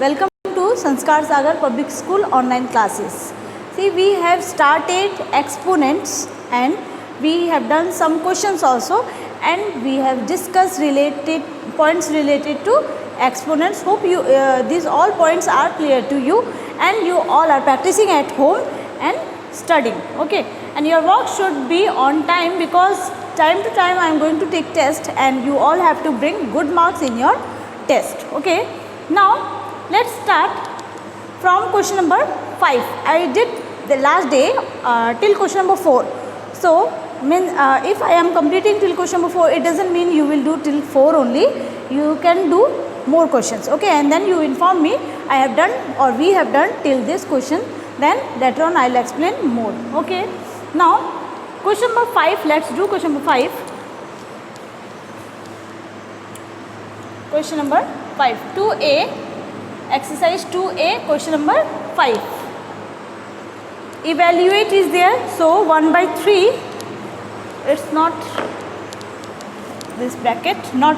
Welcome to Sanskar Sagar Public School online classes. See, we have started exponents and we have done some questions also, and we have discussed related points related to exponents. Hope you these all points are clear to you and you all are practicing at home and studying. Okay, and your work should be on time because time to time I am going to take test and you all have to bring good marks in your test. Okay, now let's start from question number 5. I did the last day till question number 4. So if I am completing till question number 4, it doesn't mean you will do till 4 only. You can do more questions. Okay, and then you inform me I have done or we have done till this question, then later on I will explain more. Okay, now question number 5, let's do question number 5. Question number 5, 2a, exercise 2a, question number 5. Evaluate is there, so 1 by 3, it's not this bracket, not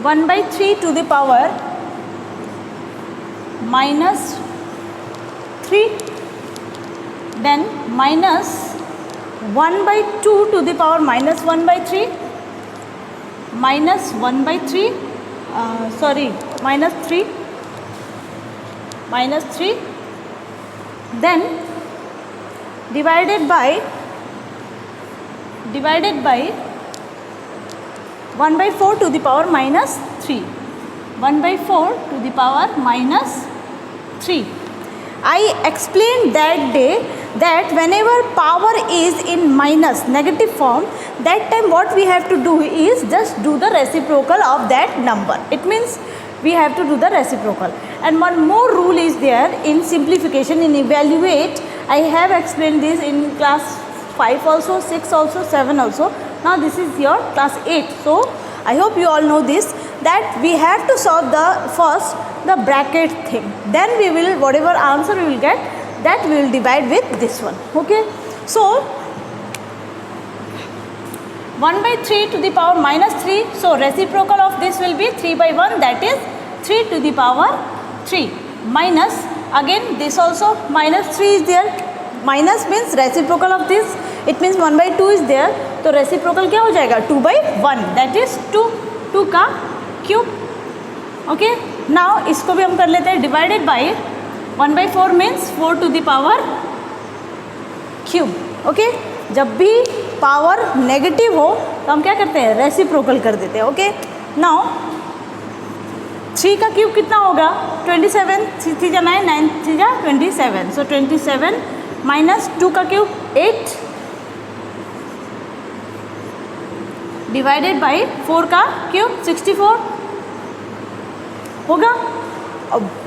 1 by 3 to the power minus 3, then minus 1 by 2 to the power minus 1 by 3, minus 1 by 3, minus 3, minus 3, then divided by 1 by 4 to the power minus 3, 1 by 4 to the power minus 3. I explained that day that whenever power is in minus negative form, that time what we have to do is just do the reciprocal of that number. It means we have to do the reciprocal. And one more rule is there in simplification, in evaluate. I have explained this in class 5 also, 6 also, 7 also. Now this is your class 8. So I hope you all know this, that we have to solve the bracket thing. Then we will, whatever answer we will get, that we will divide with this one. Okay. So 1 by 3 to the power minus 3. So reciprocal of this will be 3 by 1, that is 3 to the power 3. Minus, again this also minus 3 is there. Minus means reciprocal of this. It means 1 by 2 is there. तो reciprocal क्या हो जाएगा? 2 by 1, that is 2 का cube. Okay. Now इसको भी हम कर लेते हैं divided by 1 by 4 means 4 to the power cube. Okay. जब भी पावर नेगेटिव हो तो हम क्या करते हैं? रेसिप्रोकल कर देते हैं. ओके. नाउ 3 का क्यूब कितना होगा? 27, 3 जा 9, 9 3 जा 27. सो 27 माइनस 2 का क्यूब 8 डिवाइडेड बाई 4 का क्यूब 64 होगा.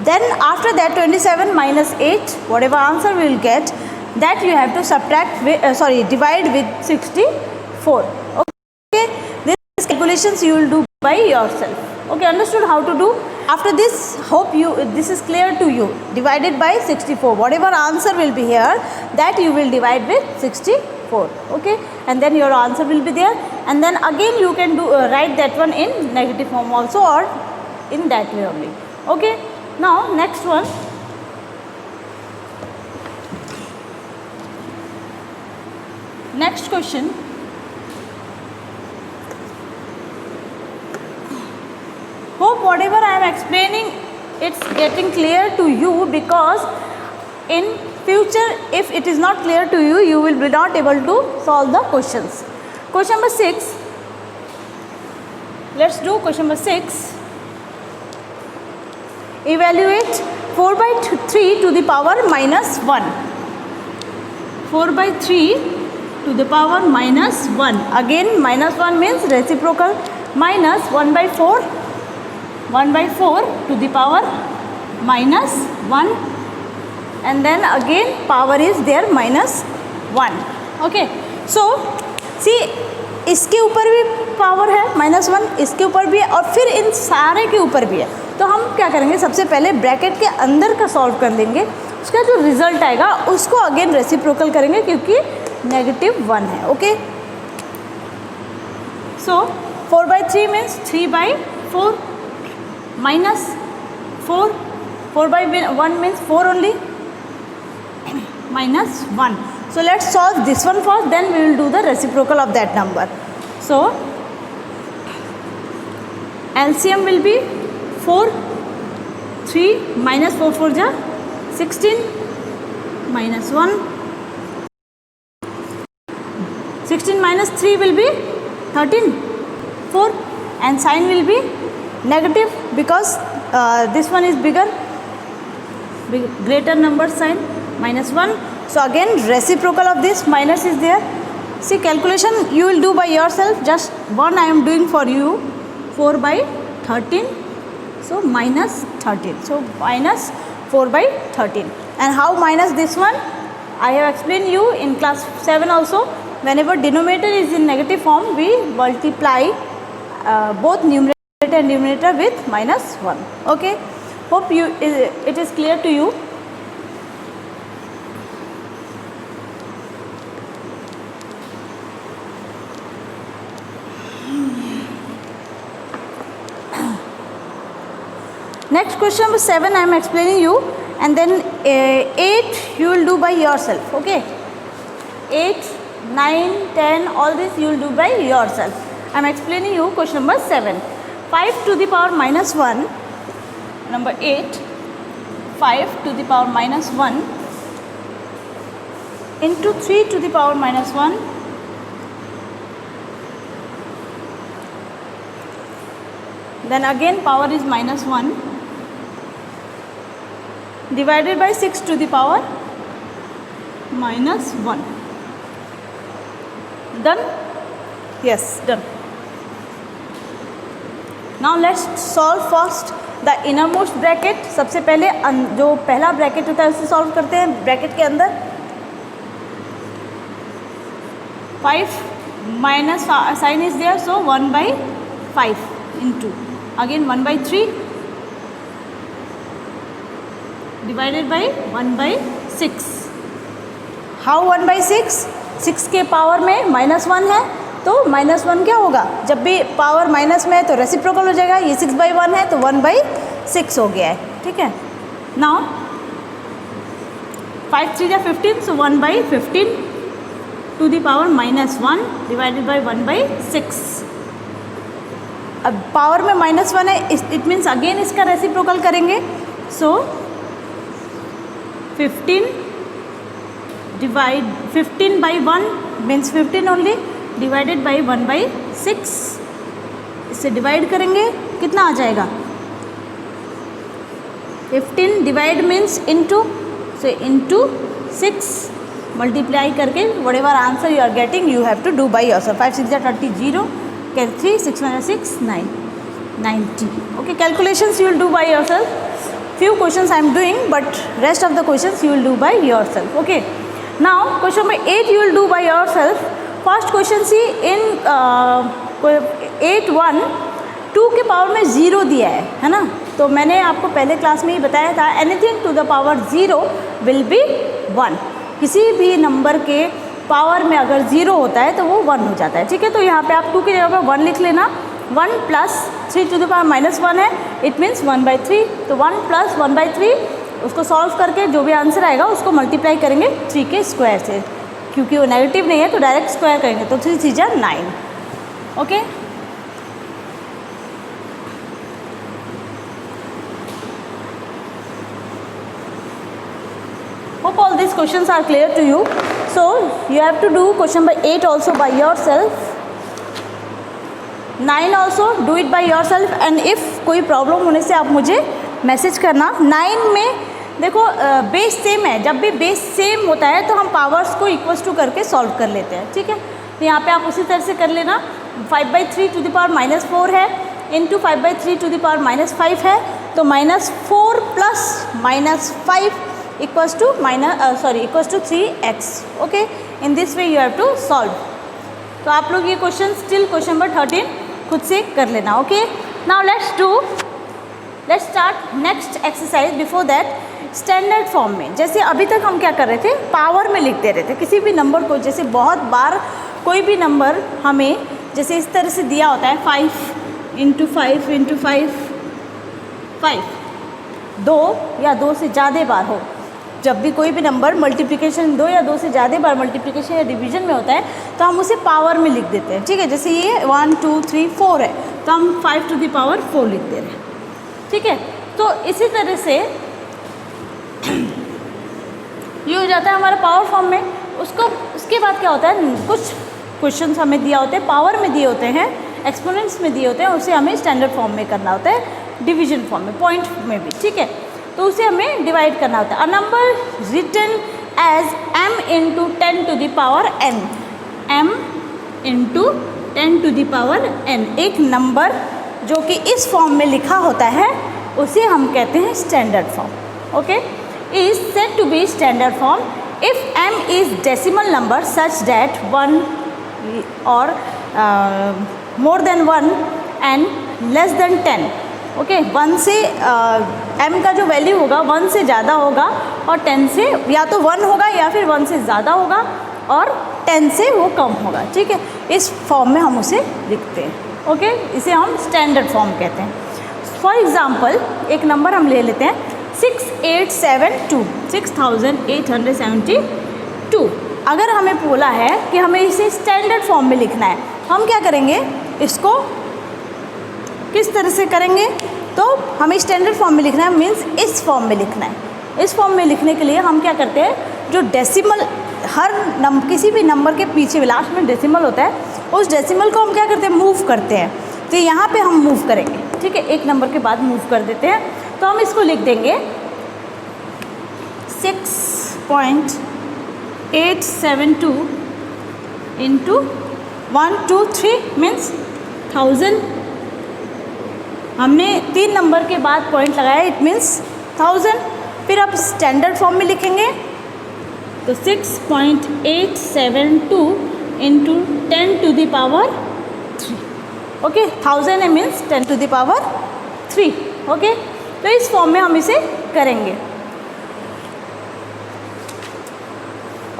Then after that 27 minus 8, whatever answer we will get, that you have to subtract with, divide with 64. Okay, these calculations you will do by yourself. Okay, understood how to do? After this, hope this is clear to you. Divided by 64, whatever answer will be here, that you will divide with 64. Okay, and then your answer will be there, and then again you can do write that one in negative form also, or in that way only. Okay, now next one. Next question. Hope whatever I am explaining, it's getting clear to you, because in future if it is not clear to you, you will be not able to solve the questions. Question number 6. Let's do question number 6. Evaluate 4 by 3 to the power minus 1. 4 by 3 to the power minus 1. Again minus 1 means reciprocal. Minus 1 by 4. 1 by 4 to the power minus 1. And then again power is there minus 1. Okay. So see, इसके ऊपर भी power है -1, इसके ऊपर भी है, और फिर इन सारे के ऊपर भी है. तो हम क्या करेंगे? सबसे पहले ब्रैकेट के अंदर का सॉल्व कर देंगे. उसका जो रिजल्ट आएगा उसको अगेन रेसिप्रोकल करेंगे क्योंकि -1 है. Okay. So 4/3 means 3/4 minus 4. 4/1 means 4 only minus 1. So let's solve this one first, then we will do the reciprocal of that number. So LCM will be 4, 3 minus 4 4 ja 16 minus 1. 16 minus 3 will be 13, 4, and sign will be negative because this one is bigger, greater number sign, minus 1. So again reciprocal of this minus is there. See, calculation you will do by yourself, just one I am doing for you. 4/13, so minus 13, so minus 4/13. And how minus this one, I have explained you in class 7 also. Whenever denominator is in negative form, we multiply both numerator and denominator with minus 1. Okay, hope you it is clear to you. Next question number 7 I am explaining you, and then 8 you will do by yourself. Okay, 8, 9, 10, all this you will do by yourself. I am explaining you question number 7. 5 to the power minus 1, number 8, 5 to the power minus 1 into 3 to the power minus 1 then again power is minus 1 divided by 6 to the power minus 1. Done? Yes, done. Now let's solve first the innermost bracket. सबसे पहले जो पहला bracket होता है उसे solve करते हैं. Bracket के अंदर 5 minus sign is there, so 1/5 into again 1/3 divided by 1/6. How 1/6? 6 के पावर में माइनस 1 है, तो माइनस 1 क्या होगा, जब भी पावर माइनस में है तो रेसिप्रोकल हो जाएगा. ये 6/1 है तो 1/6 हो गया है. ठीक है. नाउ 5 3 या 15, so 1/15 to the power minus 1 divided by 1/6. अब पावर में माइनस 1 है, इट मीन्स अगेन इसका रेसिप्रोकल करेंगे. So 15/1 means 15 only divided by 1/6. इससे डिवाइड करेंगे, कितना आ जाएगा, 15 divide means into, so into 6 multiply करके whatever answer you are getting you have to do by yourself. 5 6 30, 0, 3 6 6 9, 90. Okay, calculations you will do by yourself. Few questions I am doing, but rest of the questions you will do by yourself. Okay, now question number 8 you will do by yourself. First question, see in 8 1 2 के power में 0 दिया है ना. तो मैंने आपको पहले class में ही बताया था, anything to the power 0 will be 1. किसी भी नंबर के पावर में अगर 0 होता है तो वो 1 हो जाता है. ठीक है, तो यहाँ पे आप 2 की जगह पर 1 लिख लेना. 1 plus 3 to the power minus 1 है, इट मीन्स 1/3. तो 1 प्लस 1/3, उसको सॉल्व करके जो भी आंसर आएगा उसको मल्टीप्लाई करेंगे 3 के स्क्वायर से. क्योंकि वो नेगेटिव नहीं है तो डायरेक्ट स्क्वायर करेंगे, तो 3 3 जा 9. Okay, hope all these questions are clear to you. So you have to do question number 8 also by yourself. 9 also do it by yourself, and if कोई प्रॉब्लम होने से आप मुझे मैसेज करना. 9 में देखो बेस सेम है, जब भी बेस सेम होता है तो हम पावर्स को इक्वल्स टू करके सॉल्व कर लेते हैं. ठीक है, तो यहाँ पे आप उसी तरह से कर लेना. 5/3 टू द पावर माइनस 4 है into 5/3 to the power minus 5 है, तो -4 plus -5 equals to equals to 3x. Okay, in this way you have to solve. तो आप लोग ये क्वेश्चन स्टिल क्वेश्चन नंबर 13 खुद से कर लेना. Okay, now let's start next exercise. Before that standard form में, जैसे अभी तक हम क्या कर रहे थे, पावर में लिखते रहते. किसी भी नंबर को, जैसे बहुत बार कोई भी नंबर हमें जैसे इस तरह से दिया होता है 5 इंटू 5 इंटू 5 5, 2 या 2 से ज़्यादा बार हो, जब भी कोई भी नंबर मल्टीप्लिकेशन 2 या 2 से ज़्यादा बार मल्टीप्लिकेशन या डिवीजन में होता है तो हम उसे पावर में लिख देते हैं। ठीक है, जैसे ये 1 2 3 4 है तो हम 5 टू द पावर 4 लिख दे रहे हैं। ठीक है, तो इसी तरह से ये हो जाता है हमारा पावर फॉर्म में। उसके बाद क्या होता है, कुछ क्वेश्चंस हमें दिया होते हैं पावर में दिए होते हैं, एक्सपोनेंट्स में दिए होते हैं, उसे हमें स्टैंडर्ड फॉर्म में करना होता है, डिवीजन फॉर्म में, पॉइंट में भी। ठीक है, तो उसे हमें डिवाइड करना होता है। A number written as m into 10 to the power n, m into 10 to the power n, एक नंबर जो कि इस फॉर्म में लिखा होता है उसे हम कहते हैं standard form. Okay, is said to be standard form if m is decimal number such that 1 or more than 1 and less than 10। Okay, 1 से m का जो वैल्यू होगा 1 से ज़्यादा होगा और 10 से, या तो 1 होगा या फिर 1 से ज़्यादा होगा और 10 से वो कम होगा। ठीक है, इस फॉर्म में हम उसे लिखते हैं। ओके, इसे हम स्टैंडर्ड फॉर्म कहते हैं। फॉर एग्ज़ाम्पल एक नंबर हम ले लेते हैं 6872, 6872। अगर हमें बोला है कि हमें इसे स्टैंडर्ड फॉर्म में लिखना है, हम क्या करेंगे, इसको किस तरह से करेंगे, तो हमें स्टैंडर्ड फॉर्म में लिखना है, मीन्स इस फॉर्म में लिखना है। इस फॉर्म में लिखने के लिए हम क्या करते हैं, जो डेसिमल हर किसी भी नंबर के पीछे लास्ट में डेसिमल होता है, उस डेसिमल को हम क्या करते हैं, मूव करते हैं। तो यहाँ पे हम मूव करेंगे। ठीक है, एक नंबर के बाद मूव कर देते हैं, तो हम इसको लिख देंगे 6.872 इंटू 1 2 3 मीन्स 1000। हमने 3 नंबर के बाद पॉइंट लगाया, इट मीन्स 1000। फिर आप स्टैंडर्ड फॉर्म में लिखेंगे तो 6.872 into 10 to the power 3। Okay, 1000 means 10 to the power 3। Okay, तो इस फॉर्म में हम इसे करेंगे।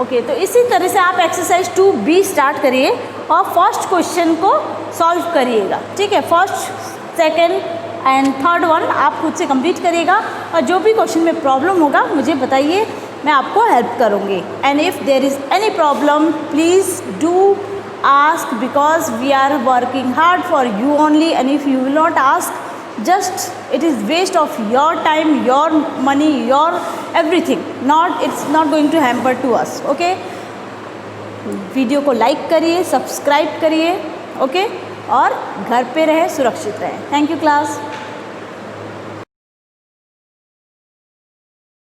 ओके, तो इसी तरह से आप एक्सरसाइज 2B स्टार्ट करिए और फर्स्ट क्वेश्चन को सॉल्व करिएगा। ठीक है, first second and third one आप खुद से कंप्लीट करिएगा और जो भी क्वेश्चन में प्रॉब्लम होगा मुझे बताइए, मैं आपको हेल्प करूँगी। And if there is any problem please do ask because we are working hard for you only, and if you will not ask, just it is waste of your time, your money, your everything, it's not going to hamper to us. Okay, video को like करिए, subscribe करिए। Okay, और घर पे रहे, सुरक्षित रहें। Thank you class.